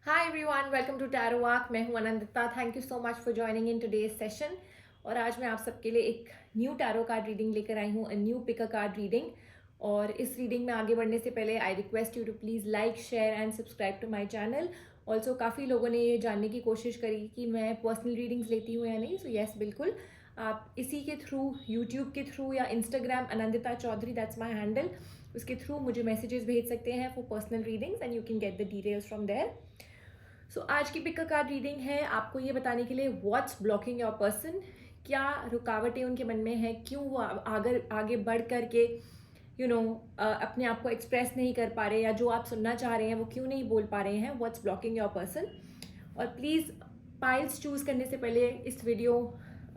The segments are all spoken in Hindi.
Hi everyone, welcome to tarot walk. मैं हूं Anandita. Thank you so much for joining in today's session. और आज मैं आप सबके लिए एक न्यू टैरो कार्ड रीडिंग लेकर आई हूं, a new pick a card reading. और इस रीडिंग में आगे बढ़ने से पहले I request you to please like, share and subscribe to my channel. Also काफ़ी लोगों ने ये जानने की कोशिश करी कि मैं पर्सनल रीडिंग्स लेती हूँ या नहीं। सो येस, बिल्कुल आप इसी के थ्रू, यूट्यूब के थ्रू या Instagram Anandita Chaudhary, that's my handle, उसके थ्रू मुझे मैसेजेस भेज सकते हैं for personal readings and you can get the details from there. So आज की पिक का कार्ड रीडिंग है आपको ये बताने के लिए व्हाट्स ब्लॉकिंग योर पर्सन। क्या रुकावटें उनके मन में है, क्यों वो आगे आगे बढ़ करके अपने आप को एक्सप्रेस नहीं कर पा रहे, या जो आप सुनना चाह रहे हैं वो क्यों नहीं बोल पा रहे हैं। What's blocking your person. और प्लीज़ पाइल्स चूज़ करने से पहले इस वीडियो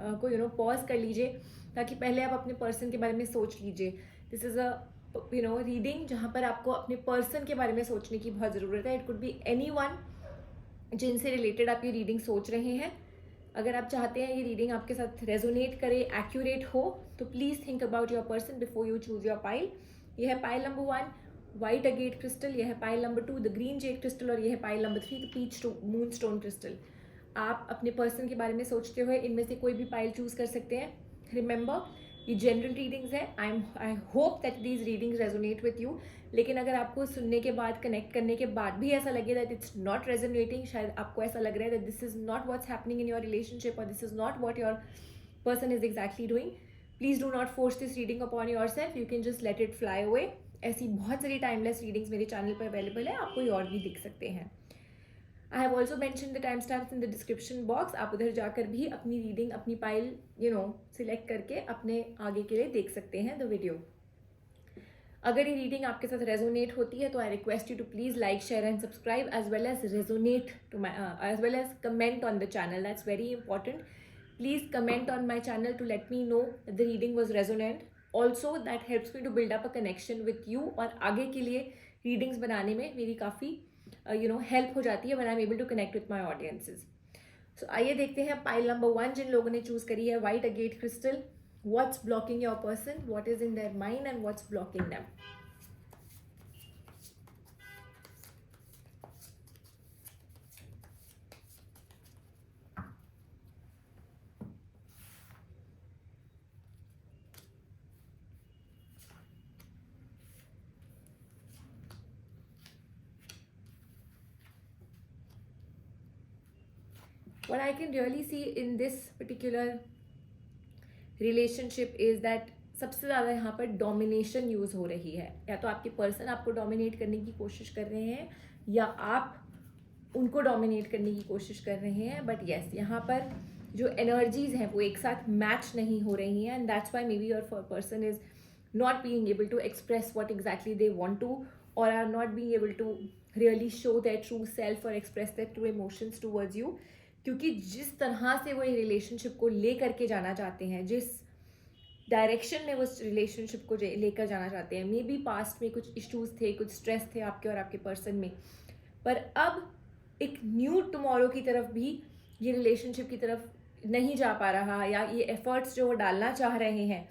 को पॉज कर लीजिए, ताकि पहले आप अपने पर्सन के बारे में सोच लीजिए। दिस इज़ अ रीडिंग जहाँ पर आपको अपने पर्सन के बारे में सोचने की बहुत ज़रूरत है। It could be any one जिनसे रिलेटेड आप ये रीडिंग सोच रहे हैं। अगर आप चाहते हैं ये रीडिंग आपके साथ रेजोनेट करे, एक्यूरेट हो, तो please think about your person before you choose your pile. ये है pile number 1, white agate crystal. ये है pile number 2, the green jade crystal. और ये है pile number 3, the peach moonstone crystal. आप अपने पर्सन के बारे में सोचते हुए इनमें से कोई भी पाइल चूज कर सकते हैं। रिमेंबर, ये जनरल रीडिंग्स है। आई hope that these readings resonate with you. लेकिन अगर आपको सुनने के बाद, कनेक्ट करने के बाद भी ऐसा लगे दैट इट्स नॉट रेजोनेटिंग, शायद आपको ऐसा लग रहा है that this is not what's happening in your relationship और this is not what your person is exactly doing, please do not force this reading upon yourself. You can just let it fly away. ऐसी बहुत सारी टाइमलेस रीडिंग्स मेरे चैनल पर अवेलेबल है, आप कोई और भी दिख सकते हैं। I have also mention the time stamps in the description box. आप उधर जाकर भी अपनी रीडिंग, अपनी पाइल सिलेक्ट करके अपने आगे के लिए देख सकते हैं द वीडियो। अगर ये रीडिंग आपके साथ रेजोनेट होती है तो I request you to please like, share and subscribe, as well as resonate to my as well as comment on the channel. That's very important. Please comment on my channel to let me know the reading was resonate. Also that helps me to build up a connection with you, और आगे के लिए रीडिंग्स बनाने में मेरी काफ़ी हेल्प हो जाती है when I am able to connect with my audiences. So आइए देखते हैं पाइल नंबर 1 जिन लोगों ने चूज करी है, white agate crystal. What's blocking your person? What is in their mind and what's blocking them? What I can really see in this particular relationship is that सबसे ज़्यादा यहाँ पर डोमिनेशन यूज़ हो रही है। या तो आपके पर्सन आपको डोमिनेट करने की कोशिश कर रहे हैं, या आप उनको डोमिनेट करने की कोशिश कर रहे हैं। बट येस, यहाँ पर जो एनर्जीज हैं वो एक साथ मैच नहीं हो रही हैं, and that's why maybe your person is not being able to express what exactly they want to, और are not being able to really show their true self और express their true emotions towards you. क्योंकि जिस तरह से वो रिलेशनशिप को ले करके जाना चाहते हैं, जिस डायरेक्शन में वो रिलेशनशिप को लेकर जाना चाहते हैं, मे बी पास्ट में कुछ इश्यूज थे, कुछ स्ट्रेस थे आपके और आपके पर्सन में, पर अब एक न्यू टुमारो की तरफ भी ये रिलेशनशिप की तरफ नहीं जा पा रहा, या ये एफर्ट्स जो वो डालना चाह रहे हैं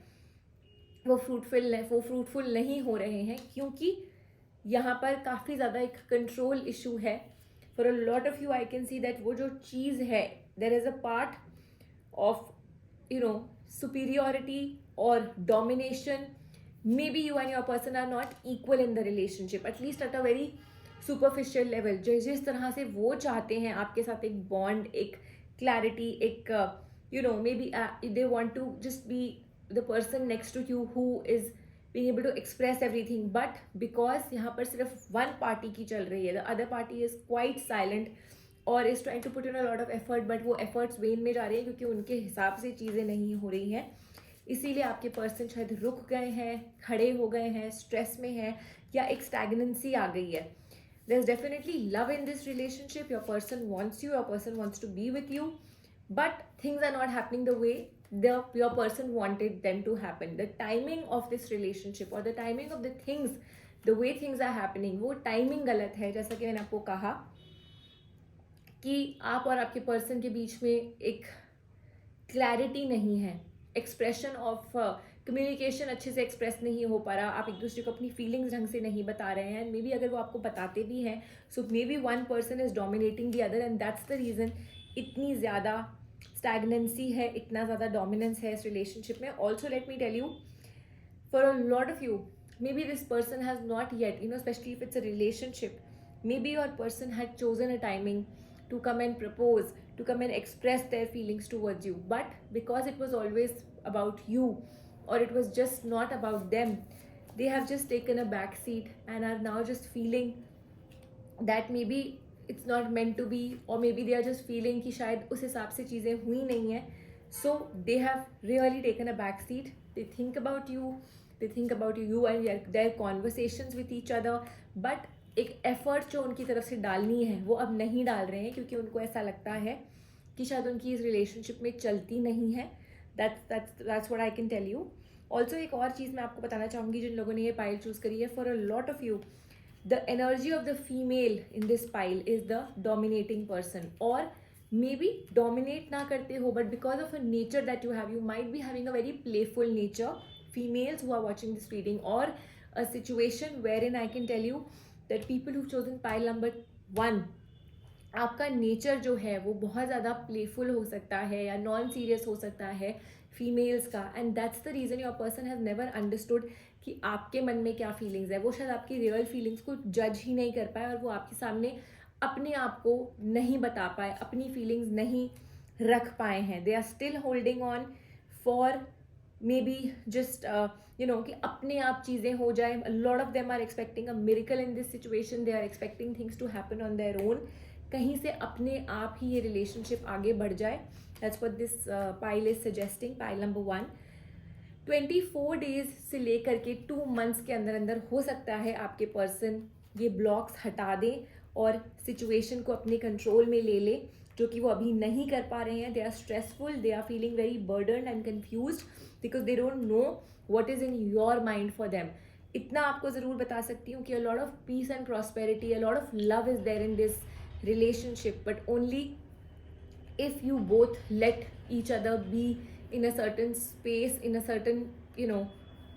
वो फ्रूटफुल नहीं हो रहे हैं, क्योंकि यहाँ पर काफ़ी ज़्यादा एक कंट्रोल इशू है। For a lot of you I can see that वो जो चीज़ है, there is a part of superiority or domination. Maybe you and your person are not equal in the relationship, at least at a very superficial level. जिस तरह से वो चाहते हैं आपके साथ एक बॉन्ड, एक क्लैरिटी, एक maybe they want to just be the person next to you who is being able to express everything, but because यहाँ पर सिर्फ one party की चल रही है, the other party is quite silent और is trying to put in a lot of effort, but वो एफर्ट्स वेन में जा रही है क्योंकि उनके हिसाब से चीज़ें नहीं हो रही हैं। इसीलिए आपके पर्सन शायद रुक गए हैं, खड़े हो गए हैं, स्ट्रेस में हैं, या एक स्टैग्नेंसी आ गई है। There is definitely love in this relationship. Your person wants you, your person wants to be with you, but things are not happening the way your person wanted them to happen. The timing of this relationship or the timing of the things, the way things are happening, वो टाइमिंग गलत है। जैसा कि मैंने आपको कहा कि आप और आपके पर्सन के बीच में एक क्लैरिटी नहीं है, एक्सप्रेशन ऑफ कम्युनिकेशन अच्छे से एक्सप्रेस नहीं हो पा रहा, आप एक दूसरे को अपनी फीलिंग्स ढंग से नहीं बता रहे हैं, एंड मे बी अगर वो आपको बताते भी हैं, so maybe one person is dominating the other, and that's the reason इतनी ज़्यादा स्टैगनेंसी है, इतना ज़्यादा डोमिनेंस है इस रिलेशनशिप में. Also let me tell you, for a lot of you, maybe this person has not yet, especially if it's a relationship, maybe your person had chosen a timing to come and propose, to come and express their feelings towards you, but because it was always about you, or it was just not about them, they have just taken a back seat and are now just feeling that maybe it's not meant to be, or maybe they are just feeling कि शायद उस हिसाब से चीज़ें हुई नहीं है. So they have really taken a back seat. They think about you, you and their conversations with each other, but एक एफर्ट जो उनकी तरफ से डालनी है वो अब नहीं डाल रहे हैं, क्योंकि उनको ऐसा लगता है कि शायद उनकी इस रिलेशनशिप में चलती नहीं है. that's what I can tell you. Also एक और चीज़ मैं आपको बताना चाहूँगी, जिन लोगों ने ये पाइल चूज़ करी है, for a lot of you the energy of the female in this pile is the dominating person, or maybe dominate na karte ho, but because of a nature that you might be having a very playful nature, females who are watching this reading, or a situation wherein I can tell you that people who've chosen pile number 1, आपका नेचर जो है वो बहुत ज़्यादा प्लेफुल हो सकता है या नॉन सीरियस हो सकता है फीमेल्स का, and that's the reason your person has never understood कि आपके मन में क्या फीलिंग्स है. वो शायद आपकी रियल फीलिंग्स को जज ही नहीं कर पाए, और वो आपके सामने अपने आप को नहीं बता पाए, अपनी फीलिंग्स नहीं रख पाए हैं. They are still holding on for maybe just कि अपने आप चीज़ें हो जाए. Lot of them are expecting a miracle in this situation. They are expecting things to happen on their own. कहीं से अपने आप ही ये रिलेशनशिप आगे बढ़ जाए. That's what this pile is suggesting. Pile number 1, 24 days से लेकर के 2 मंथ्स के अंदर अंदर हो सकता है आपके पर्सन ये ब्लॉक्स हटा दें और सिचुएशन को अपने कंट्रोल में ले ले, जो कि वो अभी नहीं कर पा रहे हैं. They are stressful, they are feeling very burden and confuse because they don't know what is in your mind for them. इतना आपको ज़रूर बता सकती हूँ कि a lot of peace and prosperity, a lot of love is there in this relationship, but only if you both let each other be in a certain space, in a certain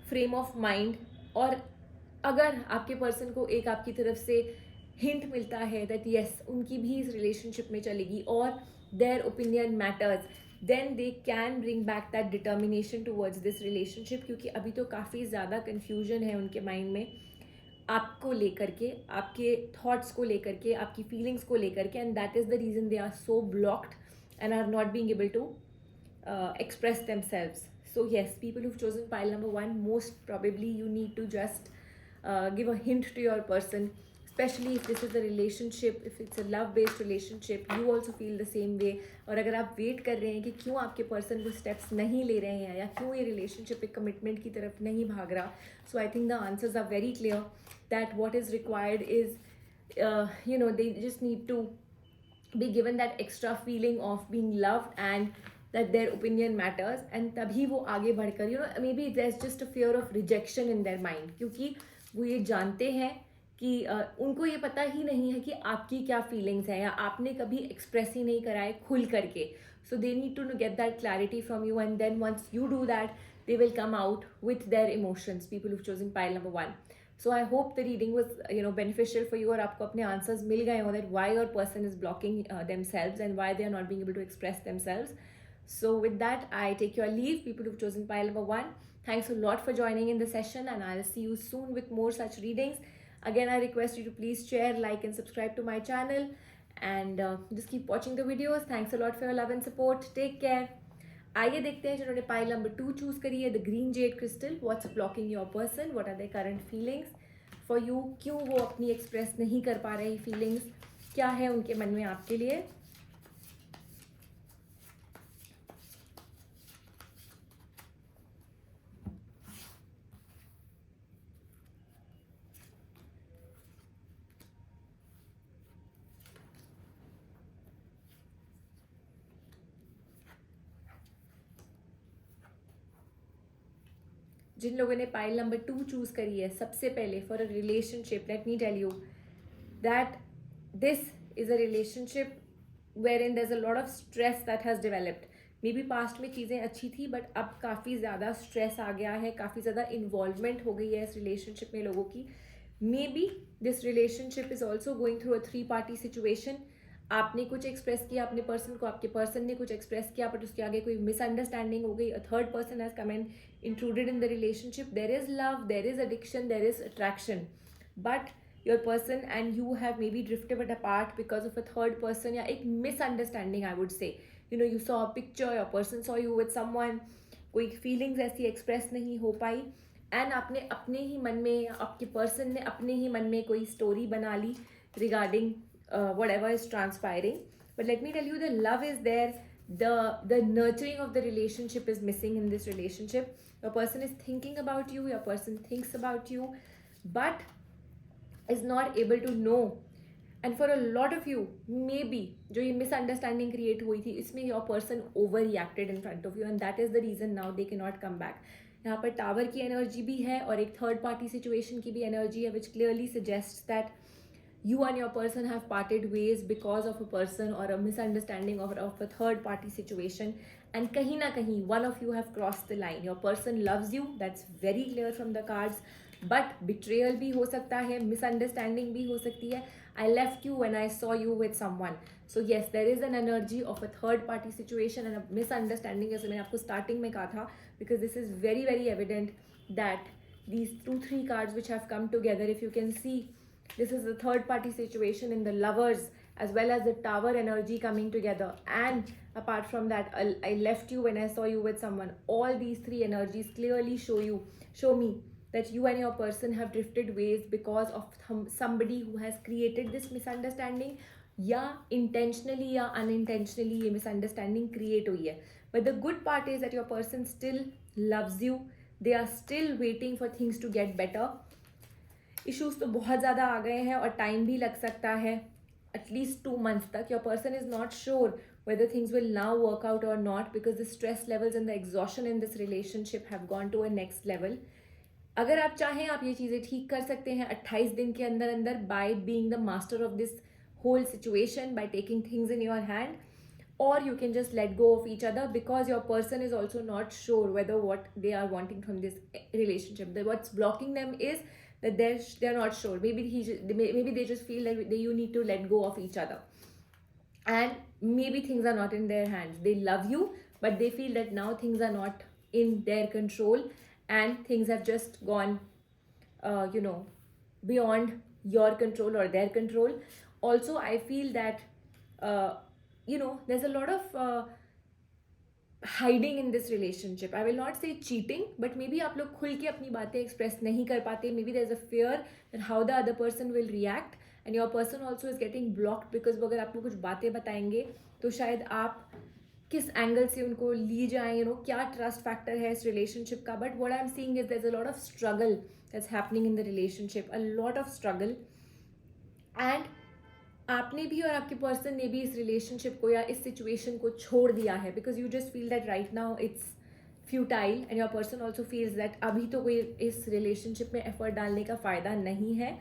frame of mind. और अगर आपके पर्सन को एक आपकी तरफ से हिंट मिलता है that yes, उनकी भी इस रिलेशनशिप में चलेगी और their opinion matters, then they can bring back that determination towards this relationship. क्योंकि अभी तो काफ़ी ज़्यादा confusion है उनके माइंड में आपको लेकर के, आपके थॉट्स को लेकर के, आपकी फीलिंग्स को लेकर के, and that is the reason they are so blocked and are not being able to express themselves. So yes, people who've chosen pile number 1, most probably you need to just give a hint to your person, especially if this is a relationship, if it's a love based relationship, you also feel the same way. और अगर आप वेट कर रहे हैं कि क्यों आपके पर्सन वो स्टेप्स नहीं ले रहे हैं या क्यों ये रिलेशनशिप एक कमिटमेंट की तरफ नहीं भाग रहा, so I think the answers are very clear that what is required is they just need to be given that extra feeling of being loved and that their opinion matters, and तभी वो आगे बढ़कर maybe there's just a fear of rejection in their mind, क्योंकि वो ये जानते हैं कि उनको ये पता ही नहीं है कि आपकी क्या फीलिंग्स हैं या आपने कभी एक्सप्रेस ही नहीं करा है खुल करके. So they need to get that clarity from you, and then once you do that, they will come out with their emotions, people who've chosen pile number 1. So I hope the reading was beneficial for you, और आपको अपने answers मिल गए हो that why your person is blocking themselves and why they are not being able to express themselves. So with that, I take your leave, people who've chosen pile number 1. Thanks a lot for joining in the session, and I'll see you soon with more such readings. Again, I request you to please share, like and subscribe to my channel, and just keep watching the videos. Thanks a lot for your love and support. Take care. आइए देखते हैं जिन्होंने पाइल नंबर 2 चूज करी है, the green jade crystal. What's blocking your person, what are their current feelings for you, क्यों वो अपनी एक्सप्रेस नहीं कर पा रहे फीलिंग्स, क्या है उनके मन में आपके लिए. जिन लोगों ने पाइल नंबर 2 चूज करी है, सबसे पहले for a relationship, let me tell you that this is a relationship wherein there's a lot of stress that has developed. Maybe past में चीज़ें अच्छी थी बट अब काफ़ी ज़्यादा स्ट्रेस आ गया है, काफ़ी ज़्यादा इन्वॉल्वमेंट हो गई है इस रिलेशनशिप में लोगों की. May be this relationship is also going through a 3 party situation. आपने कुछ एक्सप्रेस किया अपने पर्सन को, आपके पर्सन ने कुछ एक्सप्रेस किया, बट उसके आगे कोई मिसअंडरस्टैंडिंग हो गई. अ third person has come and included in the relationship. There is love, there is addiction, there is attraction, but your person and you have maybe drifted apart because of a third person या एक misunderstanding I would say. You saw a picture, your person saw you with someone, कोई feelings ऐसी express नहीं हो पाई and आपने अपने ही मन में, आपके person ने अपने ही मन में कोई story बना ली regarding whatever is transpiring. But let me tell you, the love is there, the nurturing of the relationship is missing in this relationship. Your person is thinking about you, your person thinks about you, but is not able to know. And for a lot of you, maybe जो ये misunderstanding create हुई थी, इसमें your person overreacted in front of you and that is the reason now they cannot come back. यहाँ पर टावर की एनर्जी भी है और एक थर्ड पार्टी सिचुएशन की भी एनर्जी है, which clearly suggests that you and your person have parted ways because of a person or a misunderstanding of a third party situation, and kahin na kahin one of you have crossed the line. Your person loves you, that's very clear from the cards, but betrayal bhi ho sakta hai, misunderstanding bhi ho sakti hai. I left you when I saw you with someone. So yes, there is an energy of a third party situation and a misunderstanding, as maine aapko starting mein kaha tha, because this is very very evident that these 2-3 cards which have come together, if you can see, this is the third party situation in the lovers as well as the tower energy coming together. And apart from that, I left you when I saw you with someone. All these 3 energies clearly show me that you and your person have drifted ways because of somebody who has created this misunderstanding, या intentionally या unintentionally ये misunderstanding create हुई है. But the good part is that your person still loves you. They are still waiting for things to get better. Issues तो बहुत ज़्यादा आ गए हैं और टाइम भी लग सकता है, एटलीस्ट 2 months तक. Your person is not sure whether things will now work out or not because the stress levels and the exhaustion in this relationship have gone to a next level. अगर आप चाहें आप ये चीज़ें ठीक कर सकते हैं 28 दिन के अंदर अंदर by being the master of this whole situation, by taking things in your hand, or you can just let go of each other because your person is also not sure whether what they are wanting from this relationship. What's blocking them is that they're not sure. Maybe they just feel like you need to let go of each other, and maybe things are not in their hands. They love you, but they feel that now things are not in their control and things have just gone beyond your control or their control. Also I feel that there's a lot of hiding in this relationship. I will not से चीटिंग, बट मे बी आप लोग खुल के अपनी बातें एक्सप्रेस नहीं कर पाते. Maybe there is a fear that how the other person will react and your person also is getting blocked because वो अगर आपको कुछ बातें बताएंगे तो शायद आप किस एंगल से उनको ली जाएं, क्या ट्रस्ट फैक्टर है इस रिलेशनशिप का. But what I am seeing is there is a lot of struggle that's happening in the relationship, a lot of struggle. And आपने भी और आपके पर्सन ने भी इस रिलेशनशिप को या इस सिचुएशन को छोड़ दिया है because you just feel that right now it's futile and your person also feels that अभी तो कोई इस रिलेशनशिप में एफर्ट डालने का फ़ायदा नहीं है.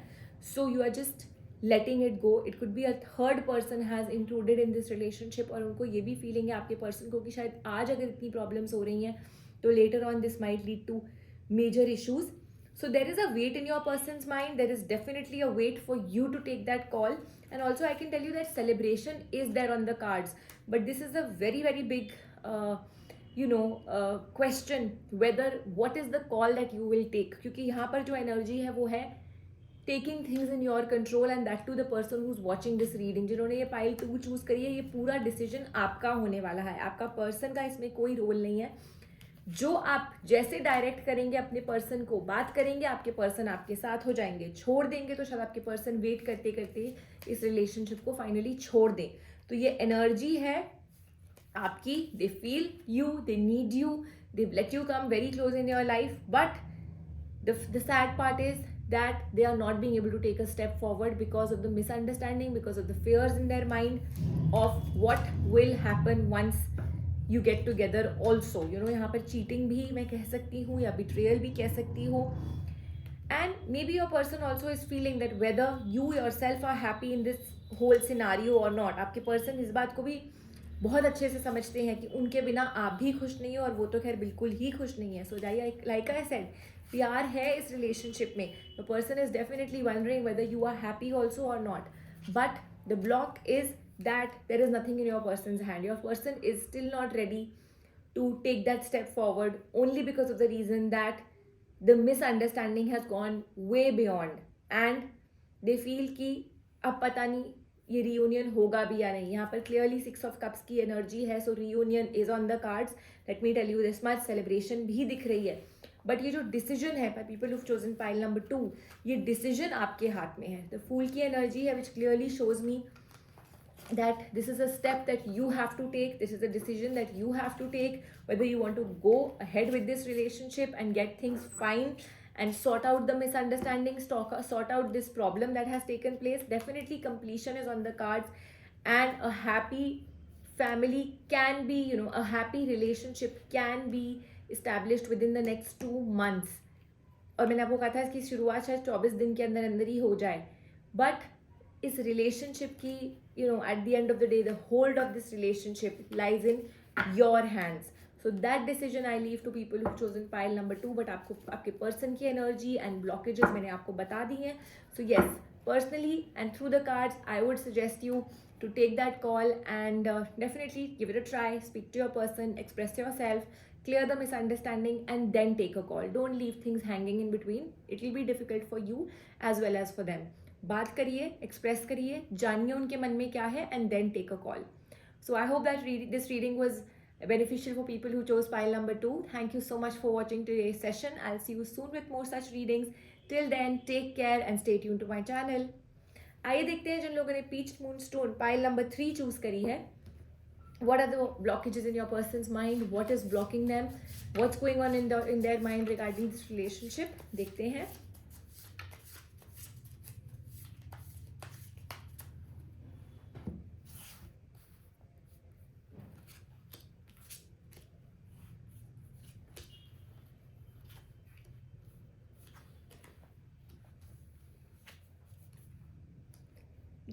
So you are just letting it go. It could be a third person has included in this relationship और उनको ये भी फीलिंग है आपके पर्सन को कि शायद आज अगर इतनी प्रॉब्लम्स हो रही हैं तो later on this might lead to major issues. So there is a weight in your person's mind. There is definitely a weight for you to take that call. And also I can tell you that celebration is there on the cards. But this is a very, very big, question whether what is the call that you will take. क्योंकि यहाँ पर जो energy है वो है taking things in your control and that to the person who's watching this reading. जिन्होंने ये pile 2 choose करी है, ये पूरा decision आपका होने वाला है. आपका person का इसमें कोई role नहीं है. जो आप जैसे डायरेक्ट करेंगे अपने पर्सन को, बात करेंगे, आपके पर्सन आपके साथ हो जाएंगे. छोड़ देंगे तो शायद आपके पर्सन वेट करते करते इस रिलेशनशिप को फाइनली छोड़ दें. तो ये एनर्जी है आपकी. They feel you, they need you, they let you come very close in your life. But the sad part is that they are not being able to take a step forward because of the misunderstanding, because of the fears in their mind of what will happen once you get together also. यहाँ पर cheating भी मैं कह सकती हूँ या betrayal भी कह सकती हूँ. And maybe your person also is feeling that whether you yourself are happy in this whole scenario or not. आपके person इस बात को भी बहुत अच्छे से समझते हैं कि उनके बिना आप भी खुश नहीं हो और वो तो खैर बिल्कुल ही खुश नहीं है. सो लाइक आई सेड, प्यार है इस रिलेशनशिप में. The person is definitely wondering whether you are happy also और not, but the block is that there is nothing in your person's hand. Your person is still not ready to take that step forward, only because of the reason that the misunderstanding has gone way beyond, and they feel कि अब पता नहीं ये reunion होगा भी या नहीं. यहाँ पर clearly 6 of cups की energy है, so reunion is on the cards. Let me tell you this much, celebration भी दिख रही है. बट ये जो डिसीजन है by people who've chosen pile number 2, ये डिसीजन आपके हाथ में है. द फूल की एनर्जी है which clearly shows me that this is a step that you have to take. This is a decision that you have to take, whether you want to go ahead with this relationship and get things fine and sort out the misunderstandings, sort out this problem that has taken place. Definitely completion is on the cards, and a happy family can be, a happy relationship can be established within the next 2 months. और मैंने आपको कहा था इसकी शुरुआत शायद 24 दिन के अंदर अंदर ही हो जाए. बट इस रिलेशनशिप की, at the end of the day, the hold of this relationship lies in your hands. So that decision I leave to people who've chosen pile number 2. But आपको आपके person की energy and blockages मैंने आपको बता दी हैं. So yes, personally and through the cards, I would suggest you to take that call and definitely give it a try. Speak to your person, express yourself, clear the misunderstanding, and then take a call. Don't leave things hanging in between. It will be difficult for you as well as for them. बात करिए, एक्सप्रेस करिए, जानिए उनके मन में क्या है, and then take a call. So I hope that this reading was beneficial for people who chose pile number 2. Thank you so much for watching today's session. I'll see you soon with more such readings. Till then, take care and stay tuned to my channel. आइए देखते हैं जिन लोगों ने peach moonstone pile number 3 choose करी है. What are the blockages in your person's mind? What is blocking them? What's going on in their mind regarding this relationship? देखते हैं.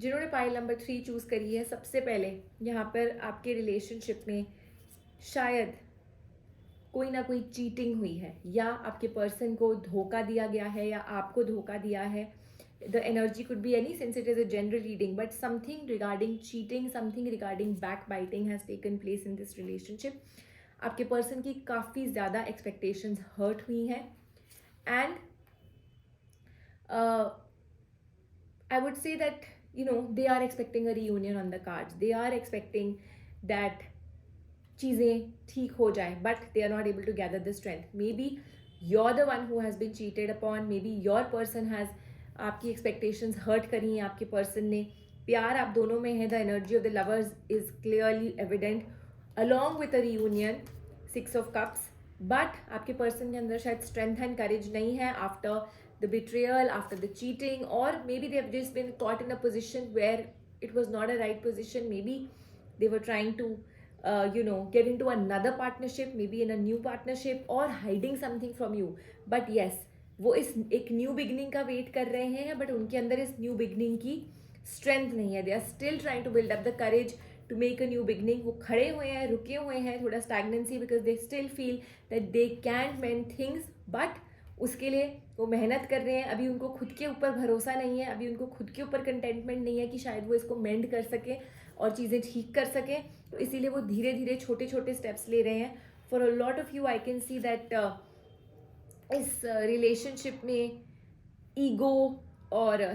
जिन्होंने पाइल नंबर 3 चूज़ करी है, सबसे पहले यहाँ पर आपके रिलेशनशिप में शायद कोई ना कोई चीटिंग हुई है, या आपके पर्सन को धोखा दिया गया है, या आपको धोखा दिया है. The energy could be any, since it is a general reading, but something regarding cheating, something regarding back biting has taken place in this relationship. आपके पर्सन की काफ़ी ज़्यादा एक्सपेक्टेशंस हर्ट हुई हैं, and I would say that they are expecting a reunion on the cards. They are expecting that चीज़ें ठीक हो जाए, but they are not able to gather the strength. Maybe you're the one who has been cheated upon. Maybe your person has आपकी expectations hurt करी हैं आपके person ने. प्यार आप दोनों में है. The energy of the lovers is clearly evident, along with a reunion, 6 of cups. But आपके person के अंदर शायद strength and courage नहीं है after the betrayal, after the cheating, or maybe they have just been caught in a position where it was not a right position. Maybe they were trying to get into another partnership, maybe in a new partnership, or hiding something from you. But yes, वो इस एक न्यू बिगनिंग का वेट कर रहे हैं, बट उनके अंदर इस न्यू बिगनिंग की स्ट्रेंथ नहीं है. They are still trying to build up the courage to make a new beginning. वो खड़े हुए हैं, रुके हुए हैं, थोड़ा stagnancy, because they still feel that they can't mend things. But उसके लिए वो मेहनत कर रहे हैं. अभी उनको खुद के ऊपर भरोसा नहीं है, अभी उनको खुद के ऊपर कंटेंटमेंट नहीं है कि शायद वो इसको मेंड कर सके और चीज़ें ठीक कर सकें. तो इसीलिए वो धीरे धीरे छोटे छोटे स्टेप्स ले रहे हैं. For a lot of you I can see that इस रिलेशनशिप में ईगो और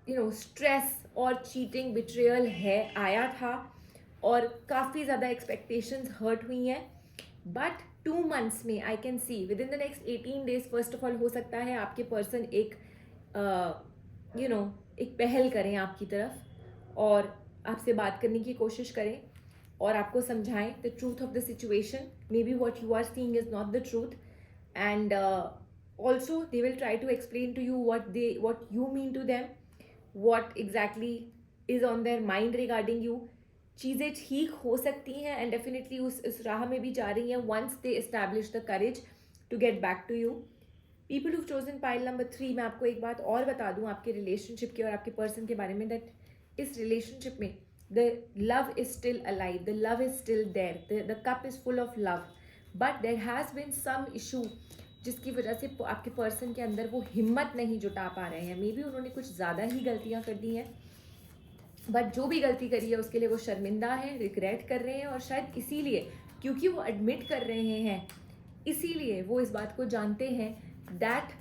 स्ट्रेस और चीटिंग, बिट्रेयल है, आया था, और काफ़ी ज़्यादा एक्सपेक्टेशंस हर्ट हुई हैं. बट 2 months में I can see with in the next 18 days, first of all हो सकता है आपके पर्सन एक एक पहल करें आपकी तरफ और आपसे बात करने की कोशिश करें और आपको समझाएं the truth of the situation. Maybe what you are seeing is not the truth, and also they will try to explain to you what you mean to them, what exactly is on their mind regarding you. चीज़ें ठीक हो सकती हैं, एंड डेफिनेटली उस राह में भी जा रही हैं once they establish the courage to get back to you. People who chosen pile number 3, मैं आपको एक बात और बता दूं आपके रिलेशनशिप के और आपके पर्सन के बारे में, दैट इस रिलेशनशिप में the love is still alive, the love is still there, the cup is full of love, but there has been some issue जिसकी वजह से आपके पर्सन के अंदर वो हिम्मत नहीं जुटा पा रहे हैं. मे बी उन्होंने कुछ ज़्यादा ही गलतियाँ कर दी हैं, बट जो भी गलती करी है उसके लिए वो शर्मिंदा है, रिग्रेट कर रहे हैं, और शायद इसीलिए, क्योंकि वो एडमिट कर रहे हैं, इसीलिए वो इस बात को जानते हैं that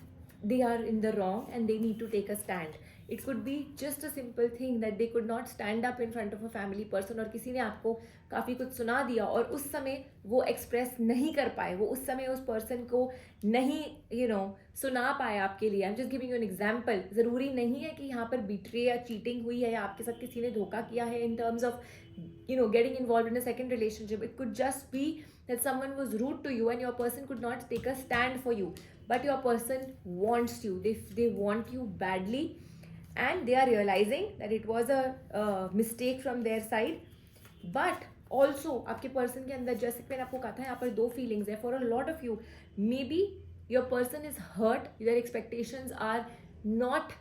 they are in the wrong and they need to take a stand. It could be just a simple thing that they could not stand up in front of a family person, और किसी ने आपको काफ़ी कुछ सुना दिया और उस समय वो एक्सप्रेस नहीं कर पाए, वो उस समय उस पर्सन को नहीं सुना पाए आपके लिए. I am just giving you an example. ज़रूरी नहीं है कि यहाँ पर बिट्रे या चीटिंग हुई है या आपके साथ किसी ने धोखा किया है in terms of getting involved in a second relationship. It could just be that someone was rude to you and your person could not take a stand for you, but your person wants you, they want you badly, and they are realizing that it was a mistake from their side. But also आपके person के अंदर, जैसे मैंने आपको कहा था, यहाँ पर दो feelings है. For a lot of you, maybe your person is hurt, their expectations are not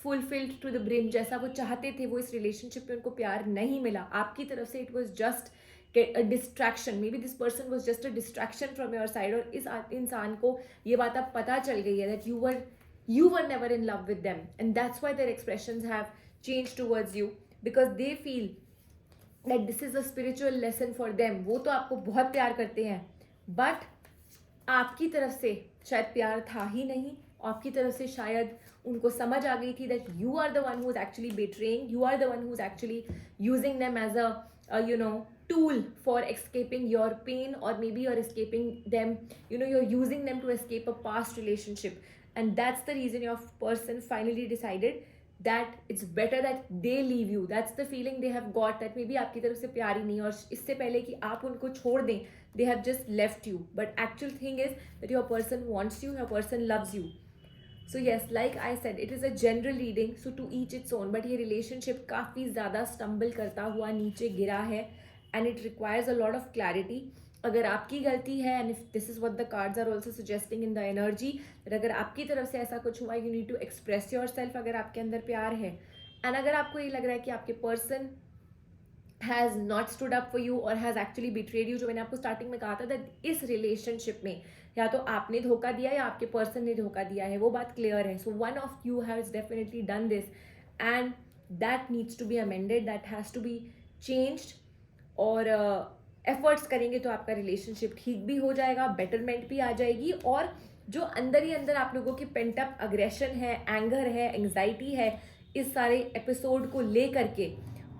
fulfilled to the brim. जैसा वो चाहते थे, वो इस relationship में उनको प्यार नहीं मिला आपकी तरफ से. It was just a distraction. Maybe this person was just a distraction from your side, और इस इंसान को ये बात अब पता चल गई है that you were never in love with them, and that's why their expressions have changed towards you, because they feel that this is a spiritual lesson for them. वो तो आपको बहुत प्यार करते हैं, but आपकी तरफ से शायद प्यार था ही नहीं. आपकी तरफ से शायद उनको समझ आ गई थी that you are the one who is actually betraying, you are the one who is actually using them as a tool for escaping your pain, or maybe you're escaping them, you're using them to escape a past relationship, and that's the reason your person finally decided that it's better that they leave you. That's the feeling they have got, that maybe आपकी तरफ से प्यार ही नहीं, और इससे पहले कि आप उनको छोड़ दें, they have just left you. But actual thing is that your person wants you, your person loves you. So yes, like I said, it is a general reading, so to each its own. But ये relationship काफ़ी ज़्यादा stumble करता हुआ नीचे गिरा है, and it requires a lot of clarity. अगर आपकी गलती है, and if this is what the cards are also suggesting in the energy, that अगर आपकी तरफ से ऐसा कुछ हुआ, you need to express yourself अगर आपके अंदर प्यार है. and अगर आपको ये लग रहा है कि आपके person has not stood up for you or has actually betrayed you, जो मैंने आपको स्टार्टिंग में कहा था that इस रिलेशनशिप में या तो आपने धोखा दिया या आपके पर्सन ने धोखा दिया है, वो बात क्लियर है. So one of you has definitely done this, and that needs to be amended, that has to be changed. और एफर्ट्स करेंगे तो आपका रिलेशनशिप ठीक भी हो जाएगा, बेटरमेंट भी आ जाएगी, और जो अंदर ही अंदर आप लोगों की पेंट अप अग्रेशन है, एंगर है, एंग्जाइटी है, इस सारे एपिसोड को ले करके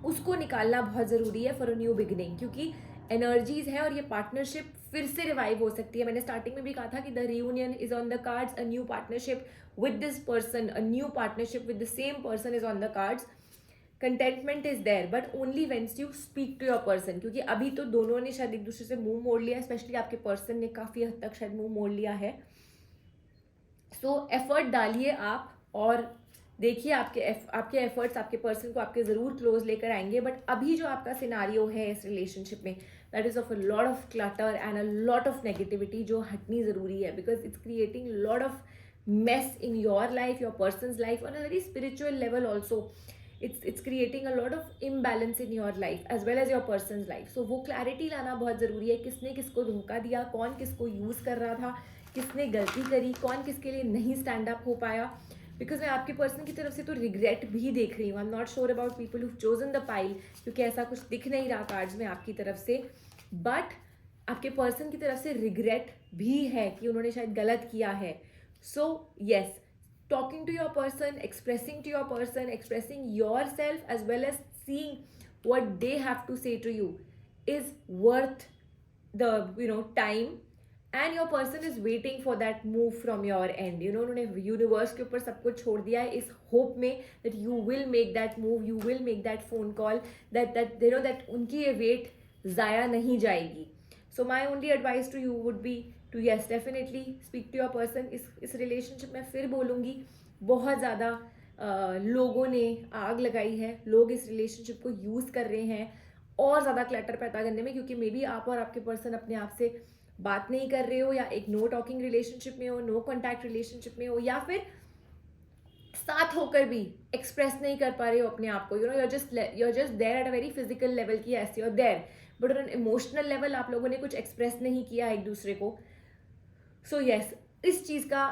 उसको निकालना बहुत ज़रूरी है फॉर अ न्यू बिगिनिंग. क्योंकि एनर्जीज है और ये पार्टनरशिप फिर से रिवाइव हो सकती है. मैंने स्टार्टिंग में भी कहा था कि the reunion is on the cards, a new partnership with this person, a new partnership with the same person is on the cards. Contentment is there, but only once you speak to your person. क्योंकि अभी तो दोनों ने शायद एक दूसरे से मुंह मोड़ लिया, स्पेशली आपके पर्सन ने काफ़ी हद तक शायद मुंह मोड़ लिया है. सो एफर्ट डालिए आप, और देखिए आपके एफर्ट्स आपके पर्सन को आपके ज़रूर क्लोज लेकर आएंगे. बट अभी जो आपका सिनारियो है इस रिलेशनशिप में, that is of a lot of clutter and a lot of negativity, जो हटनी ज़रूरी है, because it's creating lot of mess in your life, your person's life, on a very spiritual level also. it's creating a lot of imbalance in your life as well as your person's life. So वो क्लैरिटी लाना बहुत ज़रूरी है. किसने किसको धोखा दिया, कौन किसको यूज़ कर रहा था, किसने गलती करी, कौन किसके लिए नहीं स्टैंड अप हो पाया. बिकॉज मैं आपके पर्सन की तरफ से तो रिग्रेट भी देख रही हूँ. I am not sure about people who chosen the pile, क्योंकि ऐसा कुछ दिख नहीं रहा कार्ड्स में आपकी तरफ से. बट आपके पर्सन की तरफ से रिग्रेट भी है कि उन्होंने शायद गलत किया है. So yes, talking to your person, expressing to your person, expressing yourself, as well as seeing what they have to say to you is worth the time, and your person is waiting for that move from your end. उन्होंने यूनिवर्स के ऊपर सब कुछ छोड़ दिया है इस होप में that you will make that move, you will make that phone call, that उनकी ये वेट ज़ाया नहीं जाएगी. So my only advice to you would be to yes, definitely speak to your person. इस रिलेशनशिप में फिर बोलूँगी, बहुत ज़्यादा लोगों ने आग लगाई है, लोग इस रिलेशनशिप को यूज़ कर रहे हैं और ज़्यादा क्लटर पैदा करने में. क्योंकि मे बी आप और आपके पर्सन अपने आप से बात नहीं कर रहे हो, या एक नो टॉकिंग रिलेशनशिप में हो, नो कॉन्टैक्ट रिलेशनशिप में हो, या फिर साथ होकर भी एक्सप्रेस नहीं कर पा रहे हो अपने आप को, you know you're just there at a very physical level कि yes you're there, but on an emotional level आप लोगों ने कुछ एक्सप्रेस नहीं किया एक दूसरे को. सो यस, इस चीज़ का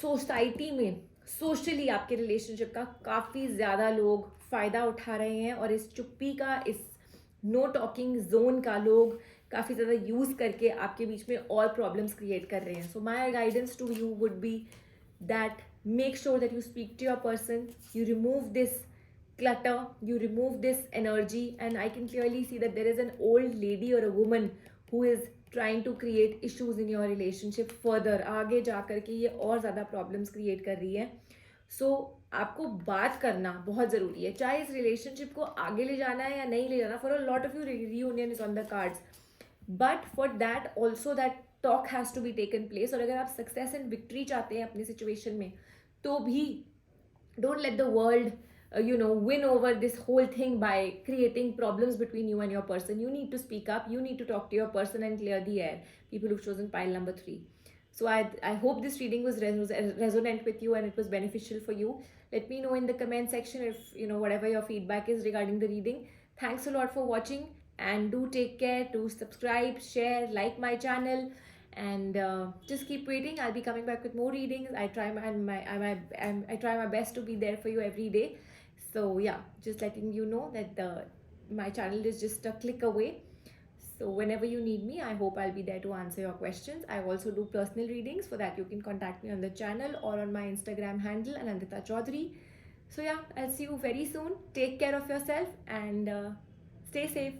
सोसाइटी में सोशली आपके रिलेशनशिप का काफ़ी ज़्यादा लोग फ़ायदा उठा रहे हैं, और इस चुप्पी का, इस नो टॉकिंग जोन का लोग काफ़ी ज़्यादा यूज़ करके आपके बीच में और प्रॉब्लम्स क्रिएट कर रहे हैं. So my guidance to you would be that make sure that you speak to your person, you remove this clutter, you remove this energy. And I can clearly see that there is an old lady or a woman who is trying to create issues in your relationship further. आगे जा कर के ये और ज़्यादा प्रॉब्लम्स क्रिएट कर रही है. सो आपको बात करना बहुत ज़रूरी है, चाहे इस रिलेशनशिप को आगे ले जाना है या नहीं ले जाना. For a lot of you reunion is on the cards, but for that also that talk has to be taken place. और अगर आप सक्सेस एंड विक्ट्री चाहते हैं अपनी सिचुएशन में, तो भी don't let the world win over this whole thing by creating problems between you and your person. You need to speak up, you need to talk to your person and clear the air. People who've chosen pile number 3. So I hope this reading was resonant with you and it was beneficial for you. Let me know in the comment section if whatever your feedback is regarding the reading. Thanks a lot for watching, and do take care, do subscribe, share, like my channel, and just keep waiting. I'll be coming back with more readings. I try my best to be there for you every day. So yeah, just letting you know that my channel is just a click away. So whenever you need me, I hope I'll be there to answer your questions. I also do personal readings. For that, you can contact me on the channel or on my Instagram handle, Anandita Chaudhary. So yeah, I'll see you very soon. Take care of yourself and stay safe.